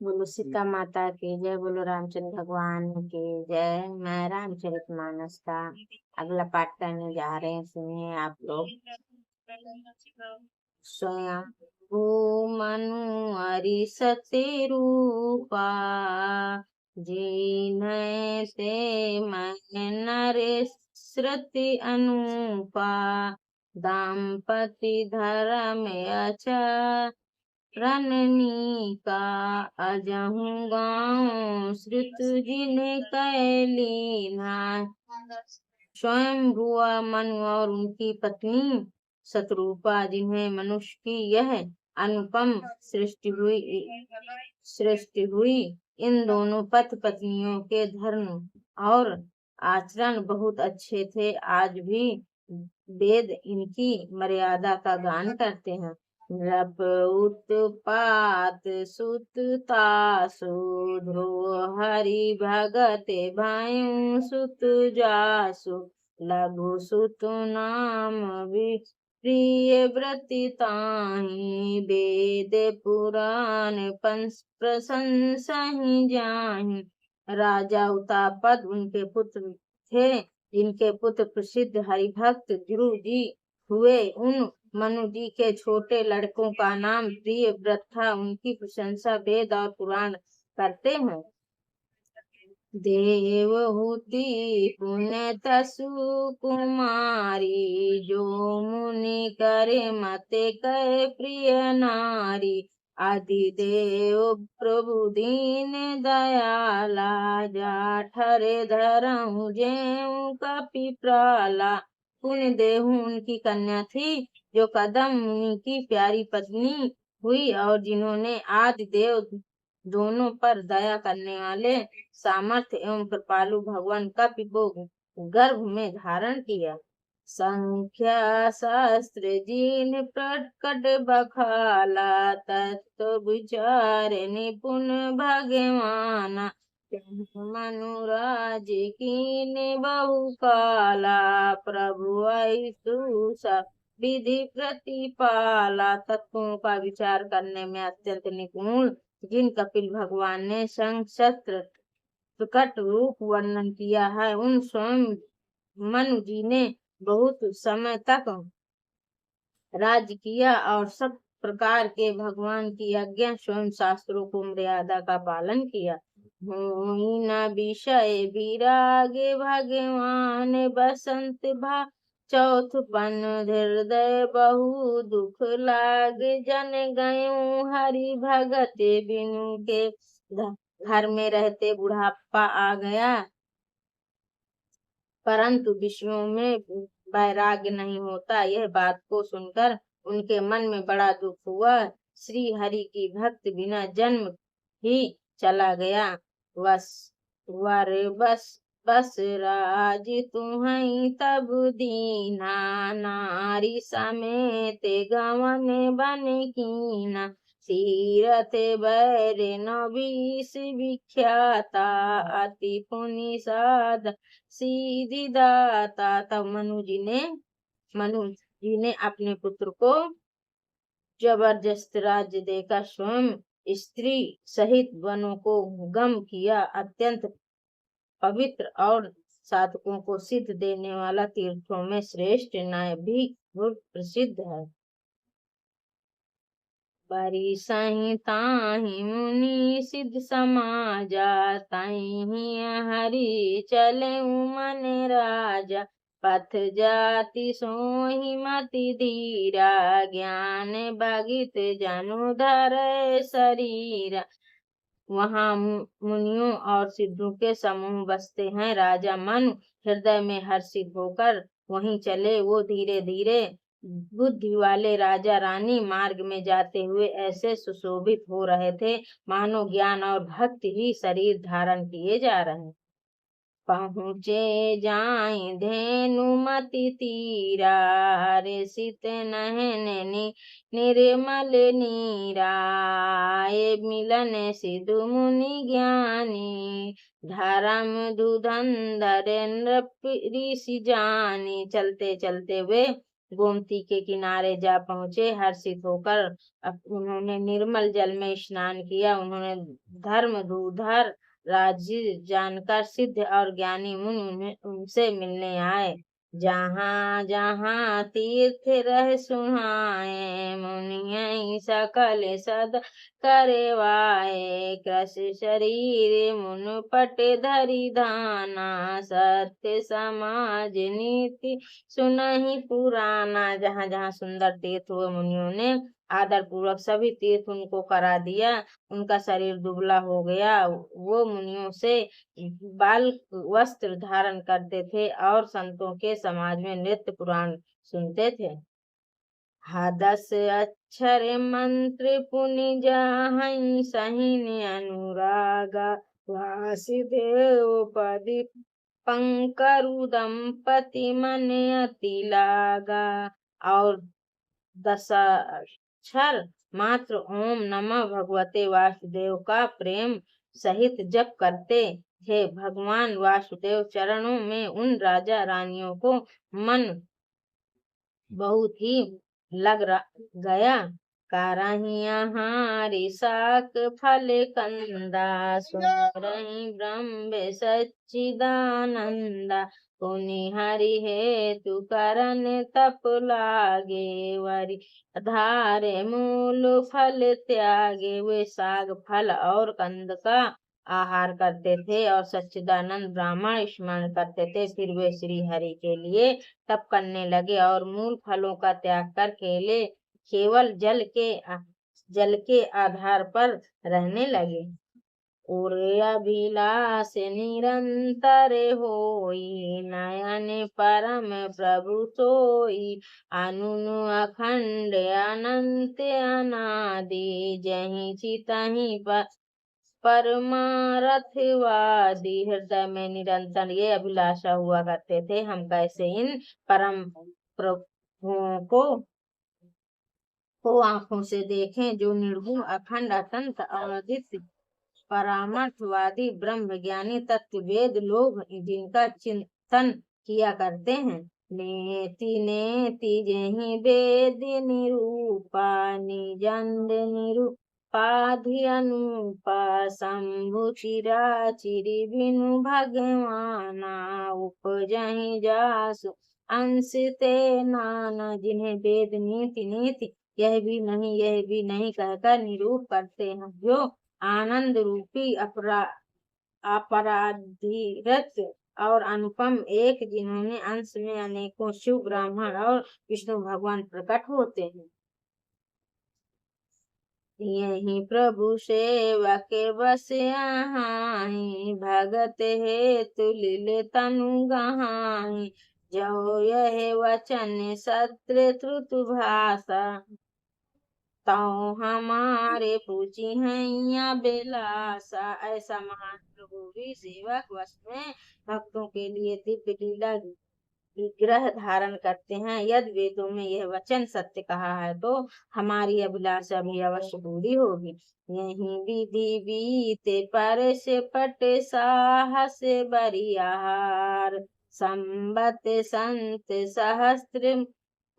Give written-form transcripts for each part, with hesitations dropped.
बोलो सीता माता की जय, बोलो रामचंद्र भगवान की जय। मैं रामचरितमानस का अगला पाठ करने जा रहे हैं, सुनिए आप लोग। स्वयं भू मनु हरि सती रूपा, जिन्हें ते मैं नरेश श्रुति अनुपा, दाम्पति धर्म अचर रननी का, अजहु गाँव श्रुत जिने कैलीना। स्वयं भुआ मनु और उनकी पत्नी शत्रुपा, जिन्हें मनुष्य की यह अनुपम सृष्टि हुई, इन दोनों पति पत्नियों के धर्म और आचरण बहुत अच्छे थे। आज भी वेद इनकी मर्यादा का गान करते हैं। नृप उत्पात सुततासु, ध्रुव हरि भगत भायु सुत जासु, लघु सुत नाम प्रिय व्रति ताहि, वेद पुराण प्रशंसा ही जाहि। राजा उतापद उनके पुत्र थे, जिनके पुत्र प्रसिद्ध हरिभक्त ध्रुव जी हुए। उन मनु जी के छोटे लड़कों का नाम प्रिय व्रत था। उनकी प्रशंसा वेद और पुराण करते हैं। देवहूति पुण्य तसु कुमारी, जो मुनि करे मते कहे प्रिय नारी। आदिदेव प्रभु दीन दयाला, जाठरे धरहु जेऊ कपि प्राला। पुण्य देहु उनकी कन्या थी, जो कदम मुनि की प्यारी पत्नी हुई, और जिन्होंने आदि देव दोनों पर दया करने वाले सामर्थ्य एवं कृपालु भगवान कपि को गर्भ में धारण किया। संख्या शास्त्र जिन प्रकट बखाला, तत्व विचार निपुण भगवाना। मनुराज कीन बहु काला, प्रभु ऐसु विधि प्रतिपाला। तत्वों का विचार करने में अत्यंत निपुण जिन कपिल भगवान ने शंख शस्त्र प्रकट रूप वर्णन किया है, उन स्वयं मनु जी ने बहुत समय तक राज्य किया और सब प्रकार के भगवान की आज्ञा स्वयं शास्त्रों को मर्यादा का पालन किया। न विषय विरागे भगवान बसंत भा, चौथ पन हृदय बहु दुख लाग, जन गयो हरि भगत बिनु के। घर में रहते बुढ़ापा आ गया, परंतु विषयों में वैराग्य नहीं होता। यह बात को सुनकर उनके मन में बड़ा दुख हुआ। श्री हरि की भक्त बिना जन्म ही चला गया। बस वर बस राज तुम्हें तब दीना, नारी समेत गवन बन कीना। तीरथ बैर नबीस विख्याता, अति पुनि साध सीधी दाता। तब मनु जी ने अपने पुत्र को जबरदस्त राज्य देकर स्वयं स्त्री सहित वनों को गम किया। अत्यंत पवित्र और साधकों को सिद्ध देने वाला तीर्थों में श्रेष्ठ न्याय भी बहुत प्रसिद्ध है। बरी संहिताहि मुनि सिद्ध समाजा, तहि हरि चले मन राजा। पथ जाति सोहि मति धीरा, ज्ञान भगित जनु धर शरीरा। वहाँ मुनियों और सिद्धों के समूह बसते हैं। राजा मनु हृदय में हर्षित होकर वहीं चले। वो धीरे धीरे बुद्धि वाले राजा रानी मार्ग में जाते हुए ऐसे सुशोभित हो रहे थे, मानो ज्ञान और भक्ति ही शरीर धारण किए जा रहे हैं। पहुँचे जाए धेनुमति तीरा, हरे सित नहन निर्मल नीरा। ये मिलन सिद्धु मुनि ज्ञानी, धर्म धुधंधर नृप ऋषि जानी। चलते चलते वे गोमती के किनारे जा पहुँचे। हर्षित होकर उन्होंने निर्मल जल में स्नान किया। उन्होंने धर्म धूर्धर राज्य जानकर सिद्ध और ज्ञानी मुनि उनसे मिलने आए। जहाँ जहाँ तीर्थ रह सुहाए, मुनि सकल सद करवाए। कृषि शरीर मुन पट धरि धाना, सत्य समाज नीति सुनहि पुराना। जहाँ जहाँ सुंदर तीर्थ हुए, मुनियों ने आदर पूर्वक सभी तीर्थ उनको करा दिया। उनका शरीर दुबला हो गया। वो मुनियों से बाल वस्त्र धारण करते थे और संतों के समाज में नृत्य पुराण सुनते थे। दस अक्षर मंत्र पुनि जाहई, सहिन अनुरागा। वासुदेव पदि पंकरु दंपति मन अति लागा। और दशाक्षर मात्र ओम नमः भगवते वासुदेव का प्रेम सहित जप करते थे। भगवान वासुदेव चरणों में उन राजा रानियों को मन बहुत ही लग गया। कारहिया हारी साक फल कंदा, सुरहि ब्रह्म सच्चिदानंदा। पुनि हरि हेतु करन तप लागे, वरि धारे मूल फल त्यागे। वे साग फल और कंद का आहार करते थे और सच्चिदानंद ब्राह्मण स्मरण करते थे। फिर वे श्री हरि के लिए तप करने लगे और मूल फलों का त्याग कर केवल जल के आधार पर रहने लगे। और अभिलाष निरंतर होई, नयन परम प्रभु सोई। अनुनु अखंड अनंत अनादि, जहीं चितहीं परमारथवादी। हृदय में निरंतर ये अभिलाषा हुआ करते थे, हम कैसे इन परम प्रभुओं को आंखों से देखें, जो निर्गुण अखंड अतंत अद्वितीय परामर्थवादी ब्रह्म ज्ञानी तत्ववेद लोग जिनका चिंतन किया करते हैं। नेति नेति जहि वेद निरूपा, निजंद निरूपाधि अनुपा। शंभु चिराचिरि बिनु भगवाना, उपजहि जासु अंश ते नाना। जिन्हें वेद नीति नीति यह भी नहीं कहकर निरूप करते हैं, जो आनंद रूपी अपराधिरत और अनुपम एक, जिन्होंने अंश में अनेकों शिव ब्राह्मण और विष्णु भगवान प्रकट होते हैं। यही प्रभु सेवक बस आहाई, भगत हेतु लीले तनु गहाई। जो यह वचन सत्य श्रुत भाषा, तो हमारे पूछी हैया बेलासा। ऐसा महान प्रभु भी सेवक वश में भक्तों के लिए दिव्य लीला विग्रह धारण करते हैं। यदि वेदों में यह वचन सत्य कहा है, तो हमारी अभिलाषा भी अवश्य पूरी होगी। यही विधि बीते पर से पट साहस बरियार, संबत संत सहस्त्र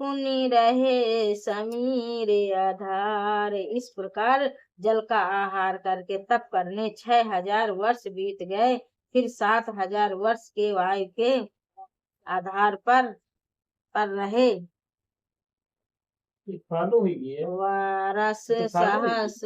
पुनि रहे समीर आधार। इस प्रकार जल का आहार करके तप करने 6000 वर्ष बीत गए। फिर 7000 वर्ष के वायु के आधार पर रहे। वारस सहस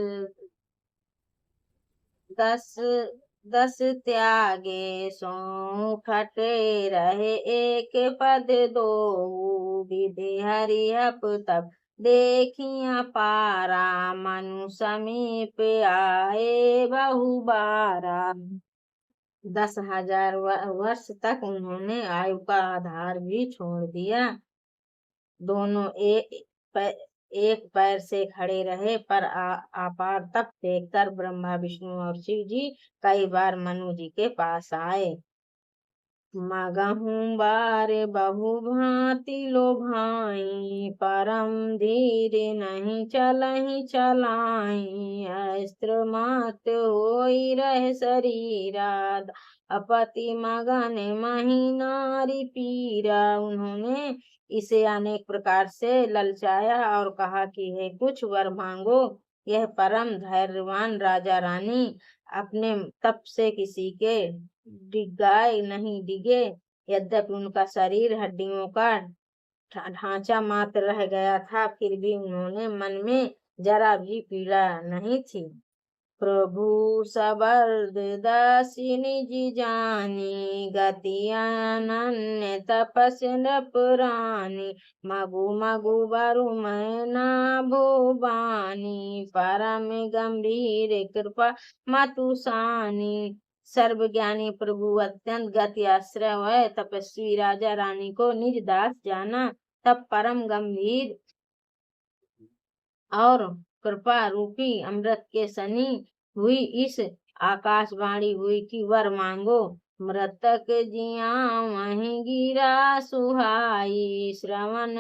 दस त्यागे, सो खटे रहे एक पद दो। विधि हरिहप तब देखिया पारा, मनु समीप आए बहुबारा। 10,000 वर्ष तक उन्होंने आयु का आधार भी छोड़ दिया। दोनों एक पैर से खड़े रहे, पर अपार तप देखकर ब्रह्मा विष्णु और शिव जी कई बार मनु जी के पास आए। मगहु बार बहु भांति लोभाई, परम धीर नहीं चलहि चलाई। अस्त्र मात होई रह शरीरा, अपति मगन मही नारी पीरा। उन्होंने इसे अनेक प्रकार से ललचाया और कहा कि हे कुछ वर मांगो। यह परम धैर्यवान राजा रानी अपने तप से किसी के डिगाए नहीं डिगे। यद्यपि उनका शरीर हड्डियों का ढांचा मात्र रह गया था, फिर भी उन्होंने मन में जरा भी पीड़ा नहीं थी। प्रभु सबर्द दासी निज जानी, गति अनन्य तपस्य नृपरानी। मगु मगु बरु मैना भुवानी, परम गंभीर कृपा मतुसानी। सर्वज्ञानी प्रभु अत्यंत गति आश्रय व तपस्वी राजा रानी को निज दास जाना। तब परम गंभीर और कृपा रूपी अमृत के सनी हुई इस आकाशवाणी हुई कि वर मांगो। मृतक जिया वहीं गिरा सुहाई, श्रवण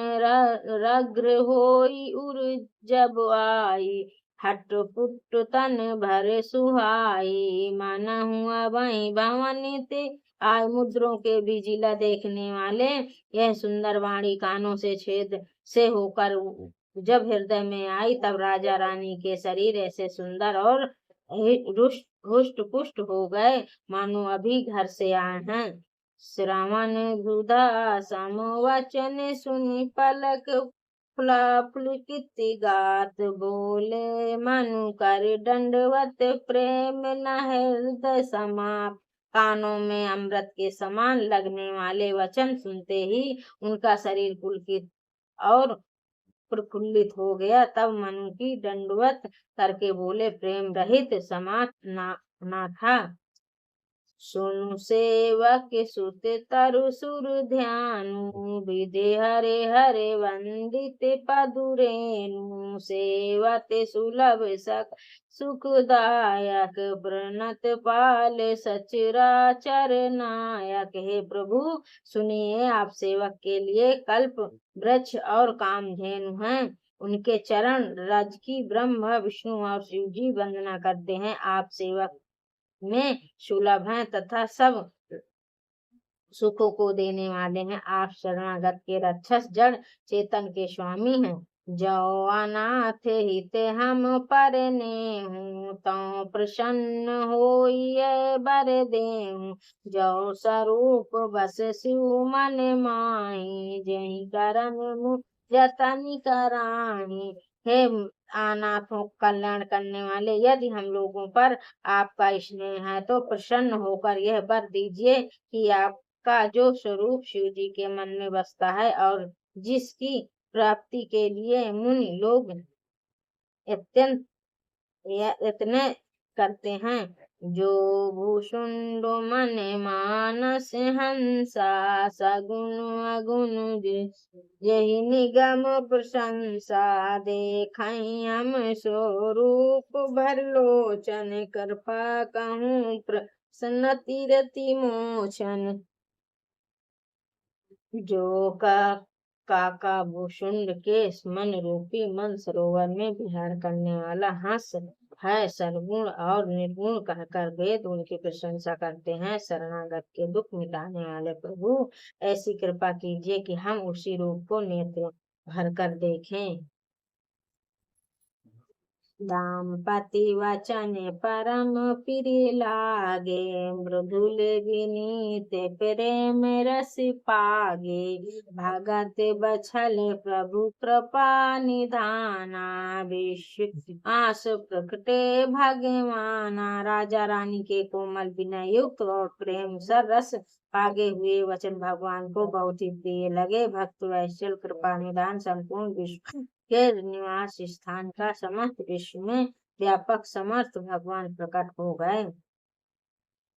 रग्र होई उर जब आई। हट पुट तन भर सुहाई, मन हुआ वहीं भवन ते आय। मुद्रों के बीजिला देखने वाले यह सुंदर वाणी कानों से छेद से होकर जब हृदय में आई, तब राजा रानी के शरीर ऐसे सुंदर और हुष्ट पुष्ट हो गए मानो अभी घर से आए हैं। श्रवण सुधा सम वचन सुनि, पलक पुलकित गात बोले। मनु कर दंडवत प्रेम न हृदय समाप। कानों में अमृत के समान लगने वाले वचन सुनते ही उनका शरीर पुलकित और प्रफुल्लित हो गया। तब मनु की दंडवत करके बोले, प्रेम रहित समात ना था। सुनु सेवक सुत तरु सुर ध्यानु, विधि हरे हरे वंदित पदुरेनु। सेवते सुलभ सक सुखदायक, प्रणत पाल सचराचर नायक। हे प्रभु सुनिए, आप सेवक के लिए कल्प वृक्ष और कामधेनु हैं। उनके चरण रज की ब्रह्मा विष्णु और शिव जी वंदना करते हैं। आप सेवक में सुलभ हैं तथा सब सुखों को देने वाले हैं। आप शरणागत के रक्षस जड़ चेतन के स्वामी हैं। जो अनाथ हित हम परने हूँ, तो प्रसन्न होइए बर देहूँ। जो स्वरूप बस शिव मन माही, जही करन मुँह जतन कराही। हे अनाथों कल्याण करने वाले, यदि हम लोगों पर आपका स्नेह है तो प्रसन्न होकर यह वर दीजिए कि आपका जो स्वरूप शिव जी के मन में बसता है और जिसकी प्राप्ति के लिए मुनि लोग अत्यंत यत्न करते हैं। जो भूषुंड मन मानस हंसा, सगुण अगुण यही निगम प्रशंसा। देखाई हम स्वरूप भर लोचन, कृपा कहूँ प्रसन्नति रति मोचन। जो काका भूषुंड के मन रूपी मन सरोवर में विहार करने वाला हंस है, सरगुण और निर्गुण कहकर वेद उनकी प्रशंसा करते हैं। शरणागत के दुख मिटाने वाले प्रभु, ऐसी कृपा कीजिए कि हम उसी रूप को नेत्र भर कर देखें। दाम्पति वचन परम प्रिय लागे, मृदुल विनीत प्रेम रस पागे। भगत बछल प्रभु कृपा निधाना, विश्व आस प्रकटे भगवाना। राजा रानी के कोमल विनय युक्त और प्रेम सर रस पागे हुए वचन भगवान को बहुत ही प्रिय लगे। भक्त वैश्य कृपा निधान संपूर्ण विश्व के निवास स्थान का समस्त विश्व में व्यापक समर्थ भगवान प्रकट हो गए।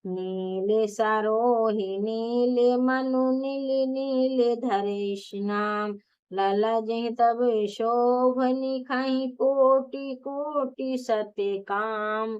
नीले सरोहि नीले मनु नील नील धरेश नाम, ललज तब शोभ निखहि कोटि कोटि सत्य काम।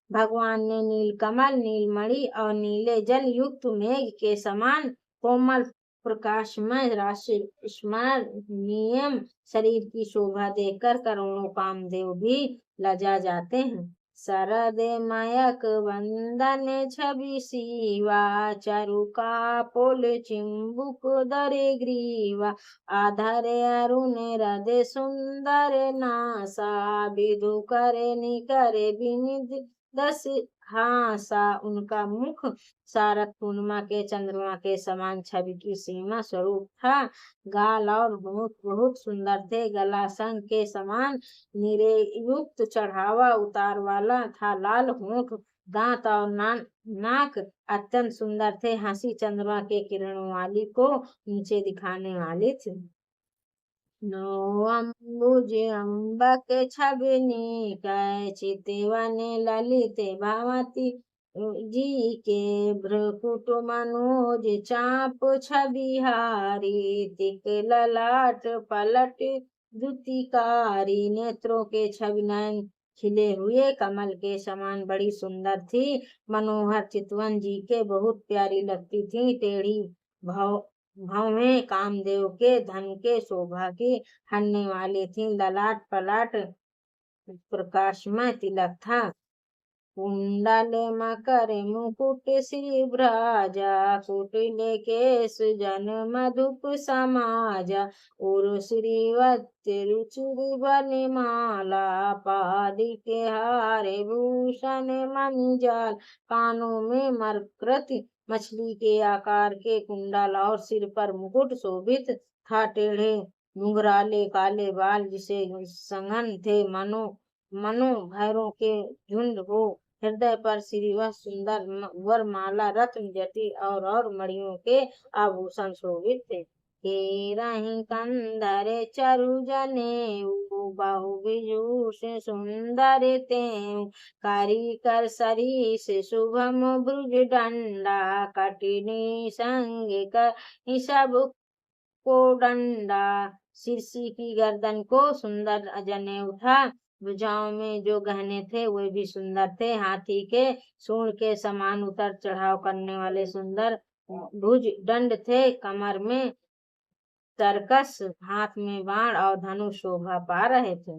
भगवान ने नील कमल नीलमणि और नीले जल युक्त मेघ के समान कोमल प्रकाशमय राशि स्मरणीय शरीर की शोभा देखकर करोड़ों कामदेव भी लजा जाते हैं। शरदे मयक वंदन छवि शिवा, चरुका पोल चिंबुक दरे ग्रीवा, आधरे अरुण हृदय सुंदर नासा, विधु करे निकरे विनिध दस हासा। उनका मुख शारद पूर्णिमा के चंद्रमा के समान छवि की सीमा स्वरूप था। गाल और होंठ बहुत सुंदर थे। गला शंख के समान नीरे युक्त चढ़ावा उतार वाला था। लाल होंठ, दांत और नाक अत्यंत सुंदर थे। हंसी चंद्रमा के किरणों वाली को नीचे दिखाने वाली थी। नो अम्बुज अम्बक छबनि कै, चितवन ललित भावती जी के, भ्रकुट मनोज चाप छबिहारी, तिक ललाट पलट द्युतिकारी। नेत्रों के छवि नयन खिले हुए कमल के समान बड़ी सुंदर थी। मनोहर चितवन जी के बहुत प्यारी लगती थी। टेढ़ी भौहें कामदेव के धन के शोभा की हरने वाली थी। ललाट पलाट प्रकाशमय तिलक था। कुंडल मकर मुकुट श्रीभ्राजा, कुटिल केश जन मधुप समाजा, और श्रीवत्स रुचिर वनमाला, पादिके हारे भूषण मणिजाल। कानों में मरकत मछली के आकार के कुंडल और सिर पर मुकुट शोभित था। टेढ़े घुंघराले काले बाल जिसे संघन थे, मनो भैरों के झुंड हो। हृदय पर श्रीवत्स सुंदर वरमाला, रत्न जटिल और मणियों के आभूषण शोभित थे। केरहि कंधर चरु जनेऊ, बाहु विजूष सुंदर तेऊ, कारिकर सरीस शुभम भुज दंडा, कटिनी संग कर सब को डंडा। शीर्षी की गर्दन को सुंदर जनेऊ था। भुजाओं में जो गहने थे वे भी सुंदर थे। हाथी के सूंड के समान उतर चढ़ाव करने वाले सुंदर भुज दंड थे। कमर में तरकस, हाथ में बाण और धनुष शोभा पा रहे थे।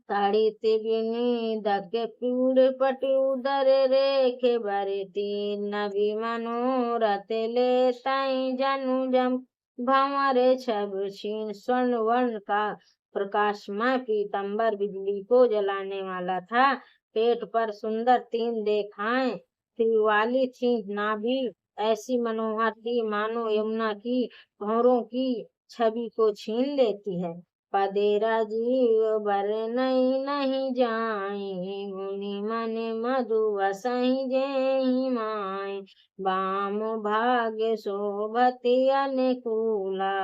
ताड़ित विनिदक पीड़ पट उदर रेखे बरती, नबी मनोरथ ले ताई जनु जम, भंवर छब छीन स्वर्ण वर्ण का प्रकाशमय पीतंबर बिजली को जलाने वाला था। पेट पर सुंदर 3 रेखाएं वाली थी। नाभि ऐसी मनोहर थी मानो यमुना की भंवरों की छवि को छीन लेती है। पदेरा जीव बर नहीं जाए, मुनि मन मधु वसहि जेहि माय, वाम भाग्य शोभति अनुकूला,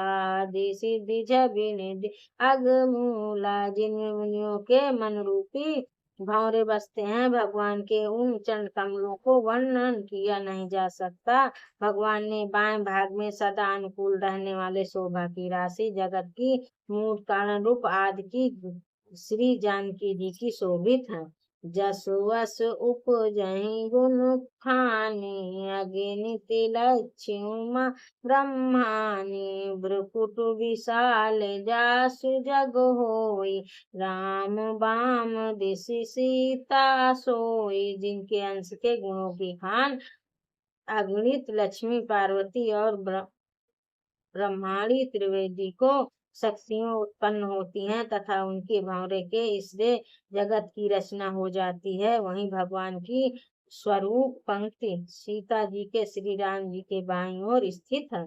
आदि सिद्धि छबि निधि अगमूला। जिनमें मुनियों के मन रूपी भंवरे बसते हैं, भगवान के उन चरण कमलों को वर्णन किया नहीं जा सकता। भगवान ने बाएं भाग में सदा अनुकूल रहने वाले शोभा की राशि, जगत की मूल कारण रूप आदि की श्री जानकी जी की शोभित है। जसवस उपजहि गुण खानी, अगणित लक्ष्मी ब्रह्मानी, भ्रुकुट विशाल जासु जग होई, राम बाम दिश सीता सोई। जिनके अंश के गुणों की खान अगणित लक्ष्मी, पार्वती और ब्रह्माणी त्रिवेदी को शक्तियां उत्पन्न होती हैं तथा उनके भंवरे के इससे जगत की रचना हो जाती है। वहीं भगवान की स्वरूप पंक्ति सीता जी के श्री राम जी के बाईं ओर स्थित है।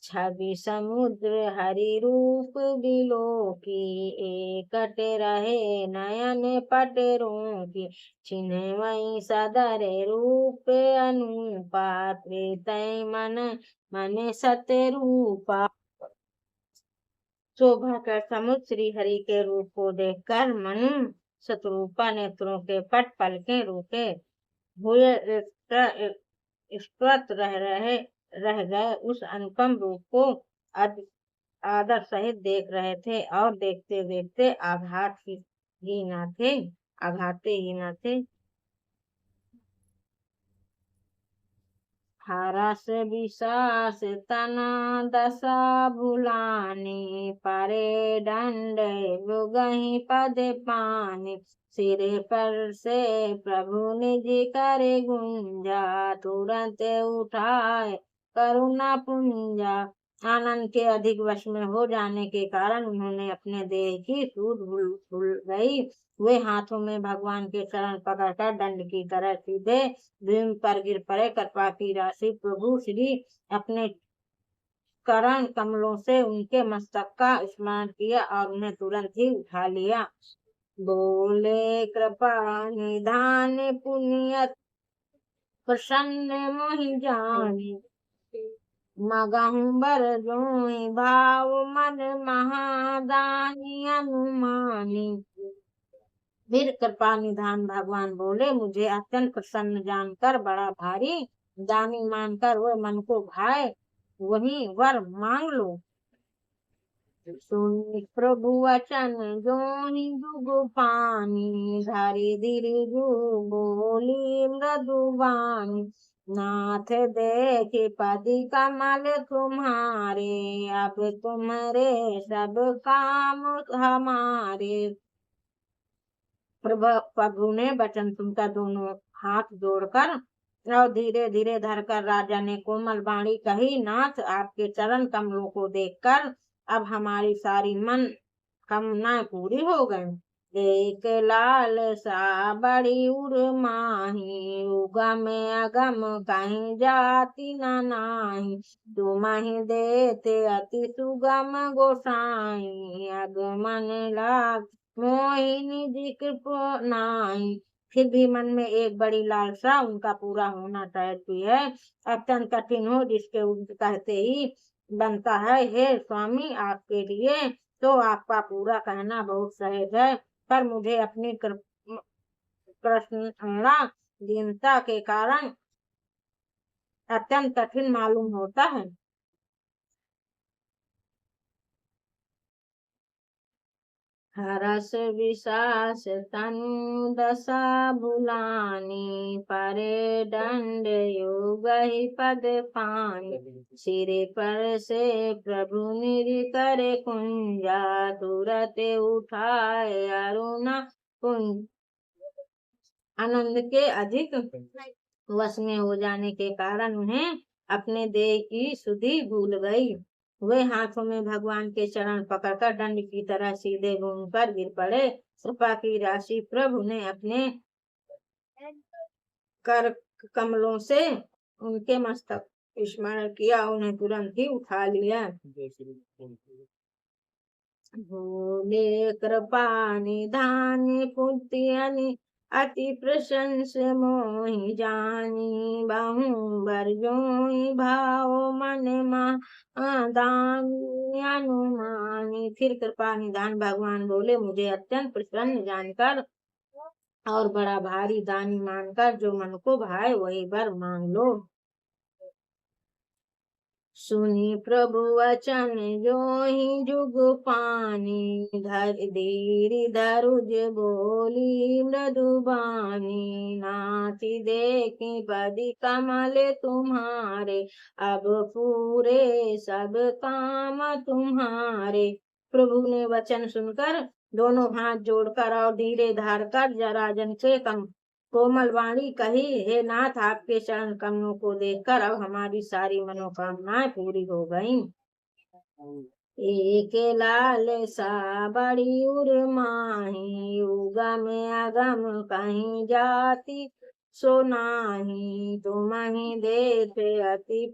छवि समुद्र हरि रूप बिलोकी, एकट रहे नयन पट रोकी, चिन्ह वही सदर रूप अनुपा, तय मन सत रूपा। शोभा कर समुद्र श्री हरि के रूप को देखकर मनु शत्रुपा नेत्रों के पट पलके रूपे हुए स्तुत रह गए। उस अनुपम रूप को आदर सहित देख रहे थे और देखते देखते आघाते ही न थे। हरस विश्वास तन दशा भुलानी, परे दंड गही पद पानी, सिर पर से प्रभु निज करे गुंजा, तुरंत उठाए करुणा पुंजा। आनंद के अधिक वश में हो जाने के कारण उन्होंने अपने देह की सूझ भूल गई। वे हाथों में भगवान के चरण पकड़कर दंड की तरह सीधे भूमि पर गिर पड़े। कृपा की राशि प्रभु श्री अपने करण कमलों से उनके मस्तक का स्मरण किया और उन्हें तुरंत ही उठा लिया। बोले कृपा निधान पुण्य प्रसन्न मोहि जानी, मगहु बर जोई भाव मन महादानी अनुमानी। फिर कृपा निधान भगवान बोले, मुझे अत्यंत प्रसन्न जानकर बड़ा भारी दानी मानकर वह मन को भाए वही वर मांग लो। सुन प्रभु वचन जो ही जुग पानी, धरी धीरे जु बोली मृदुबानी, नाथ देखे पति कमल तुम्हारे, अब तुम्हारे सब काम हमारे। प्रभु ने वचन सुनकर दोनों हाथ जोड़कर और धीरे धीरे धरकर राजा ने कोमल वाणी कही, नाथ आपके चरण कमलों को देखकर अब हमारी सारी मन कामनाएं पूरी हो गई। एक लाल सा बड़ी उर माही, उगम अगम कहीं जाति न नाही, तुम ही देते अति सुगम गोसाई, अगमन लाग मोहिनी जिक्र नाई। फिर भी मन में एक बड़ी लालसा उनका पूरा होना चाहती है, अत्यंत कठिन हो जिसके उल्ट कहते ही बनता है। हे स्वामी, आपके लिए तो आपका पूरा कहना बहुत सहज है, पर मुझे अपनी कृष्णा दीनता के कारण अत्यंत कठिन मालूम होता है। हरस विश्वास तनु दशा भुलानी, परे दंड योग ही पद पानी, सिरे पर से प्रभु निर करे कुंजा, तुरत उठाए अरुणा कुंज। आनंद के अधिक वश में हो जाने के कारण उन्हें अपने देह की सुधि भूल गई। वे हाथों में भगवान के चरण पकड़कर दंड की तरह सीधे भूमि पर गिर पड़े। कृपा की राशि प्रभु ने अपने कर कमलों से उनके मस्तक स्मरण किया, उन्हें तुरंत ही उठा लिया। भोले कृपा निधान पुण्य अति प्रशंस मोहि जानी, बहु बर जोई भाव मन दानी अनुमानी। फिर कृपा निधान भगवान बोले, मुझे अत्यंत प्रसन्न जानकर और बड़ा भारी दानी मानकर जो मन को भाए वही वर मांग लो। सुनी प्रभु वचन जो ही जुग पानी, धर धीरी धरुज बोली मृदुबानी, नाथी देखी पदी कमल तुम्हारे, अब पूरे सब काम तुम्हारे। प्रभु ने वचन सुनकर दोनों हाथ जोड़कर और धीरे धारकर जराजन से कोमल वाणी कही, हे नाथ आपके चरण कमलों को देखकर अब हमारी सारी मनोकामनाएं पूरी हो गईं। एक लाल सा बड़ी उर माही, उगम अगम कहीं जाति सो नाही, तुम ही देते अति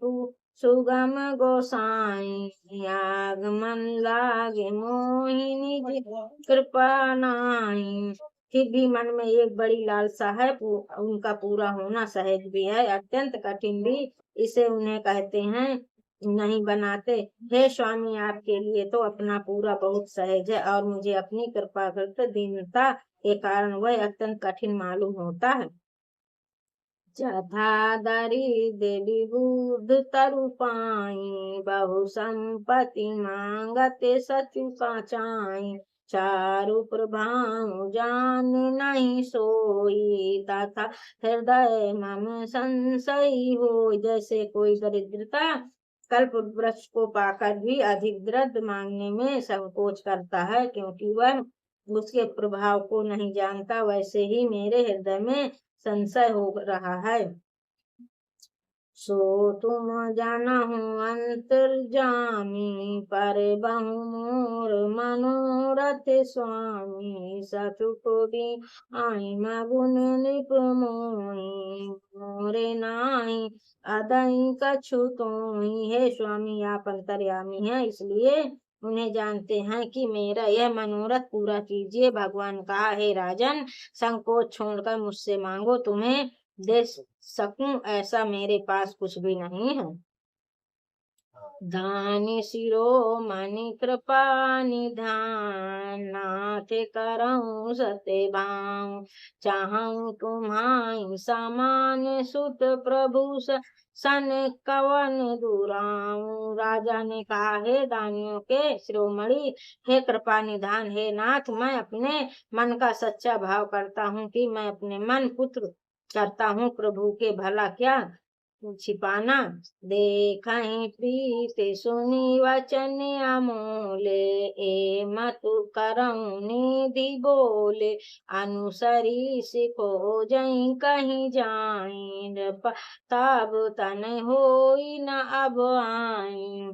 सुगम गोसाई, आगमन लागे मोहिनी कृपा नाई। फिर भी मन में एक बड़ी लालसा है, उनका पूरा होना सहज भी है, अत्यंत कठिन भी इसे उन्हें कहते हैं नहीं बनाते। हे स्वामी, आपके लिए तो अपना पूरा बहुत सहज है और मुझे अपनी कृपाकृत दीनता के कारण वह अत्यंत कठिन मालूम होता है। जथाधरी देवी बुध तरु पाई, बहु संपत्ति मांगते सचु का चाई, चारु प्रभाव जान नहीं सोई, तथा हृदय मम संशय हो। जैसे कोई दरिद्रता कल्प वृक्ष को पाकर भी अधिक द्रव्य मांगने में संकोच करता है, क्योंकि वह उसके प्रभाव को नहीं जानता, वैसे ही मेरे हृदय में संशय हो रहा है। सो तुम जानहु अंतर्जामी, पर बहु मोर मनोरथ स्वामी। सचुक भी आई मगुन निप मोहि, मोरे नाहि अदई कछु तोहि। हे स्वामी, आप अंतर्यामी हैं, इसलिए उन्हें जानते हैं कि मेरा यह मनोरथ पूरा कीजिए। भगवान कहा, हे राजन, संकोच छोड़कर मुझसे मांगो, तुम्हें दे सकूं ऐसा मेरे पास कुछ भी नहीं है। दानी शिरोमणि कृपा निधान, नाथ करऊं सत्य भाव। चाहूं तुम्हारी सामान्य सुत, प्रभु सन कवन दुराऊं। राजा ने कहा, हे दानियों के शिरोमणि, हे कृपा निधान, हे नाथ, मैं अपने मन का सच्चा भाव करता हूँ कि मैं अपने मन पुत्र करता हूँ, प्रभु के भला क्या छिपाना। देखहि प्रीत सुनी वचन अमोले, ए मतु करऊं निधि बोले। अनुसरी सिखो जई कहीं जाई, ताब तन होई न अब आई।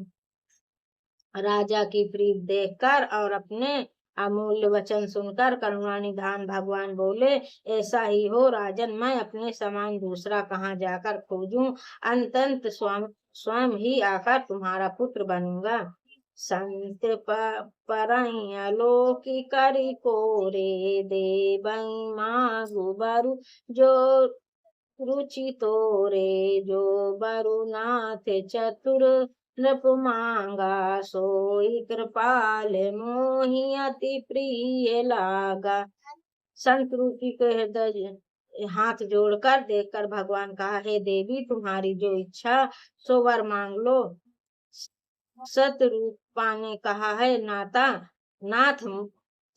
राजा की प्रीत देखकर और अपने अमूल्य वचन सुनकर करुणा निधान भगवान बोले, ऐसा ही हो राजन, मैं अपने समान दूसरा कहाँ जाकर खोजूं। अंतंत स्वयं ही आकर तुम्हारा पुत्र बनूंगा। संत परई अलोकी करी कोरे, देवई मागु बरु जो रुचि तोरे। जो बरु नाथ चतुर नृप मांगा, सोई कृपाल मोहि अति प्रिय लागा। संत रूपी के हृदय हाथ जोड़कर देखकर भगवान कहा, हे देवी, तुम्हारी जो इच्छा सो वर मांग लो। सतरूपा ने कहा, है नाथ,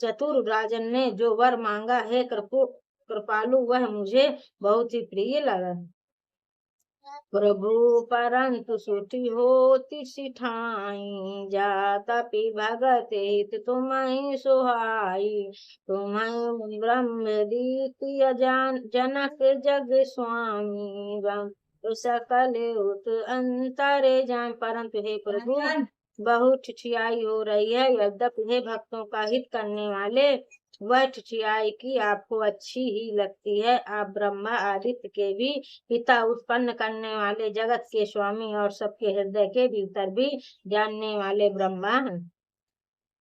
चतुर राजन ने जो वर मांगा है कृपालु, वह मुझे बहुत ही प्रिय लगा। प्रभु परंतु सुठी होती सिठाई, जातपि भगत हित तुम्हि सुहाई। तुम्हि ब्रह्म द्वितीय जनक जग स्वामी, सकल उत अंतरे जान। परंतु हे प्रभु, बहुत ठिठियाई हो रही है। यद्यपि हे भक्तों का हित करने वाले, वह ठिठियाई की आपको अच्छी ही लगती है। आप ब्रह्मा आदित्य के भी पिता, उत्पन्न करने वाले, जगत के स्वामी और सबके हृदय के भीतर भी जानने वाले ब्रह्मा हैं।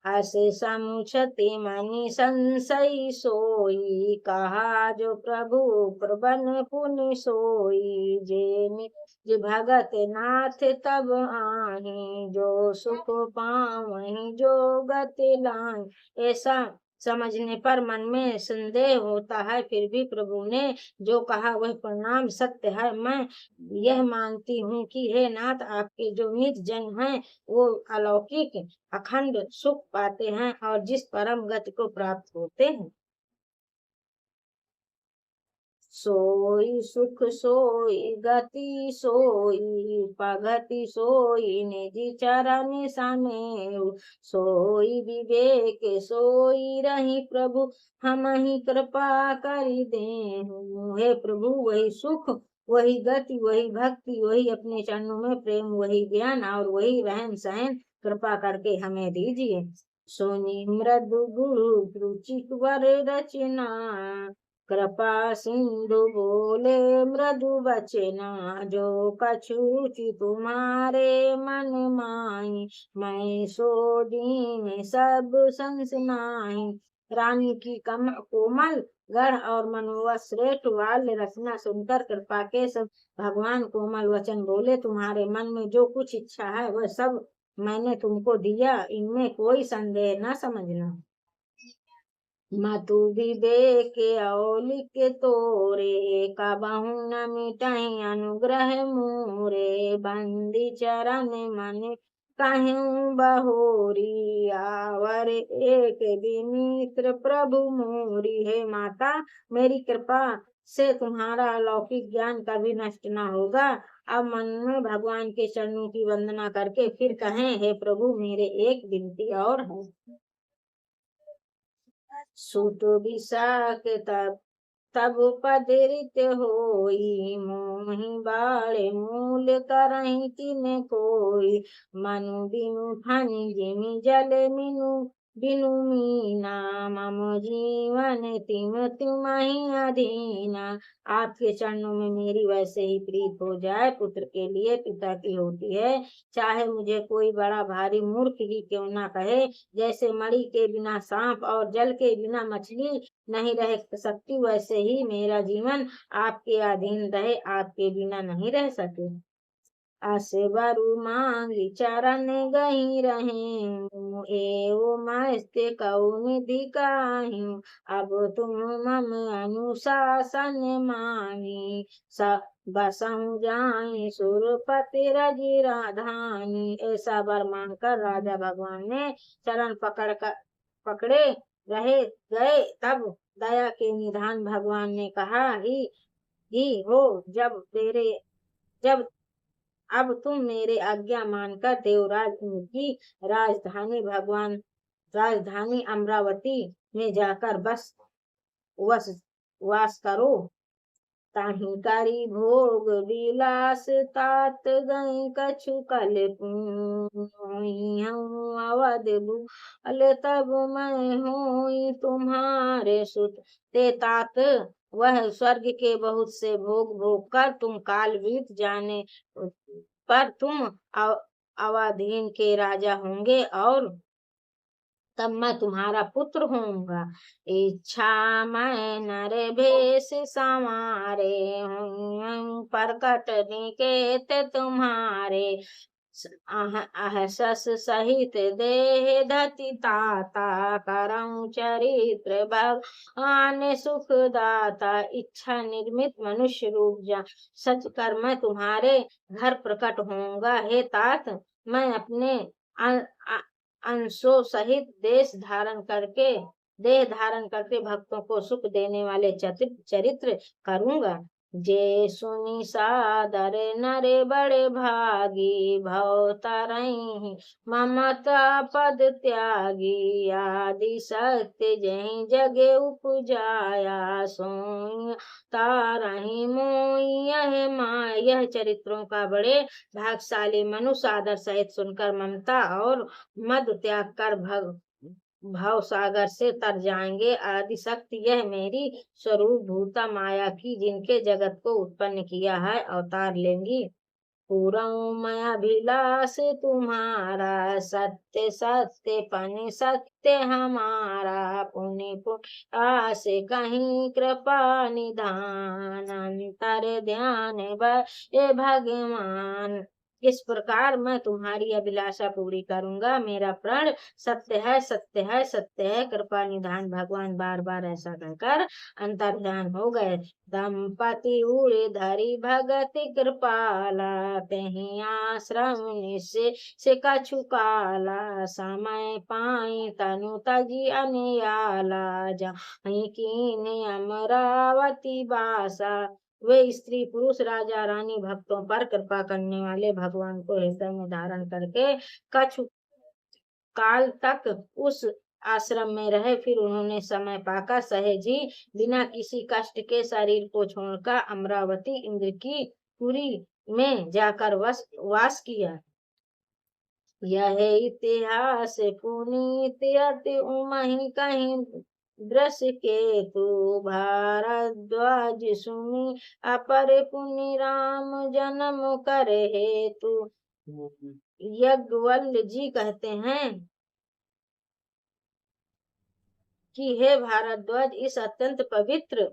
असे समुचते मनि संशय सोई, कहा जो प्रभु प्रबन पुनि सोई। जे भगत नाथ तब आहि, जो सुख पावहि जो गति लाहि। ऐसा समझने पर मन में संदेह होता है, फिर भी प्रभु ने जो कहा वह परिणाम सत्य है। मैं यह मानती हूँ कि हे नाथ, आपके जो निज जन हैं वो अलौकिक अखंड सुख पाते हैं और जिस परम गति को प्राप्त होते हैं। सोई सुख सोई गति सोई पगति, सोई निज चरण समेउ। सोई विवेक सोई रही प्रभु, हम ही कृपा करि देहु। हे प्रभु, वही सुख, वही गति, वही भक्ति, वही अपने चरणों में प्रेम, वही ज्ञान और वही रहन सहन कृपा करके हमें दीजिए। सोनी मृदु गुरु रुचिक वर रचना, कृपा सिंधु बोले मृदु बचना। जो कछु रुचि तुम्हारे मन माही, मैं सो दीन सब संस नाही। रानी की कोमल गढ़ और मनोवत श्रेष्ठ वाल्य रचना सुनकर कृपा के सब भगवान कोमल वचन बोले, तुम्हारे मन में जो कुछ इच्छा है वह सब मैंने तुमको दिया, इनमें कोई संदेह न समझना। मतु विवेक औलिक तोरे, कबहु न मिटहि अनुग्रह मोरे। बंदी चरण मन कहूँ बहोरी, आवर एक विनित्र प्रभु मोरी। हे माता, मेरी कृपा से तुम्हारा अलौकिक ज्ञान कभी नष्ट न होगा। अब मन में भगवान के चरणों की वंदना करके फिर कहें, हे प्रभु, मेरे एक विनती और है। सुत विशाख तब पदरित होई, मोहि बाड़े मूल करहि तिन कोई। मनु बिनु फनि जिमि जल मिनु बिनु मीना, मम जीवन तिम तुम्हि अधीना। आपके चरणों में मेरी वैसे ही प्रीत हो जाए पुत्र के लिए पिता की होती है, चाहे मुझे कोई बड़ा भारी मूर्ख ही क्यों ना कहे। जैसे मणि के बिना सांप और जल के बिना मछली नहीं रह सकती, वैसे ही मेरा जीवन आपके अधीन रहे, आपके बिना नहीं रह सके। आसे बरु मांगी चरण गही रहे, एवो मस्ते कौन दिकाहूं। अब तुम मम अनुशासन मानी, बसहु जाए सुरपति रजी राधानी। ऐसा वर मांगकर राजा भगवान ने चरण पकड़े रहे गए। तब दया के निधान भगवान ने कहा, ही हो, जब अब तुम मेरे आज्ञा मानकर देवराज की राजधानी अमरावती में जाकर बस वास करो। ताहि करी भोग विलास तात गई कछु कल अवध भूल, तब मैं होई तुम्हारे सुत। ते तात, वह स्वर्ग के बहुत से भोग भोग कर तुम काल बीत जाने पर तुम अवधीन के राजा होंगे, और तब मैं तुम्हारा पुत्र होऊंगा। इच्छा मैं नर भेष संवारे, हूँ प्रकट निकेत तुम्हारे। अहसस सहित देह धति ताता, करऊं चरित्र भगवान सुखदाता। इच्छा निर्मित मनुष्य रूप जा सच कर मैं तुम्हारे घर प्रकट होऊंगा। हे तात, मैं अपने अंशों सहित देह धारण करके भक्तों को सुख देने वाले चरित्र करूंगा। जे सुनि सादर नरे बड़े भागी, भव तरहि ममता पद त्यागी। आदि शक्ति जहि जगे उपजाया, सोई तारहि मोई यह चरित्रों का बड़े भागशाली मनुष्य आदर सहित सुनकर ममता और मद त्याग कर भव सागर से तर जाएंगे। आदि शक्ति यह मेरी स्वरूप भूता माया की, जिनके जगत को उत्पन्न किया है, अवतार लेंगी। पूरऊं मैं अभिलाष तुम्हारा, सत्य सत्य पनि सत्य हमारा। पुनि पुनि आस कहीं कृपा निधान, अंतर ध्यान ये भगवान। इस प्रकार मैं तुम्हारी अभिलाषा पूरी करूंगा। मेरा प्रण सत्य है, सत्य है, सत्य है। कृपा निधान भगवान बार बार ऐसा कहकर अंतर्ध्यान हो गए। दंपति उड़े धरी भगति कृपाला, तेहि आश्रम से कछु काला। समय पाई तनु तजी अनियाला, जाहि कीन्हे अमरावती बासा। वे स्त्री पुरुष राजा रानी भक्तों पर कृपा करने वाले भगवान को हृदय में धारण करके कछु काल तक उस आश्रम में रहे। फिर उन्होंने समय पाकर सहज ही बिना किसी कष्ट के शरीर को छोड़कर अमरावती इंद्र की पुरी में जाकर वास किया। यह इतिहास पुनीत अति उमहि कहीं दृश्य के तु, भारद्वाज सुनि अपर पुनि राम जन्म करे हेतु। यज्ञवल्ल जी कहते हैं कि हे भारद्वाज, इस अत्यंत पवित्र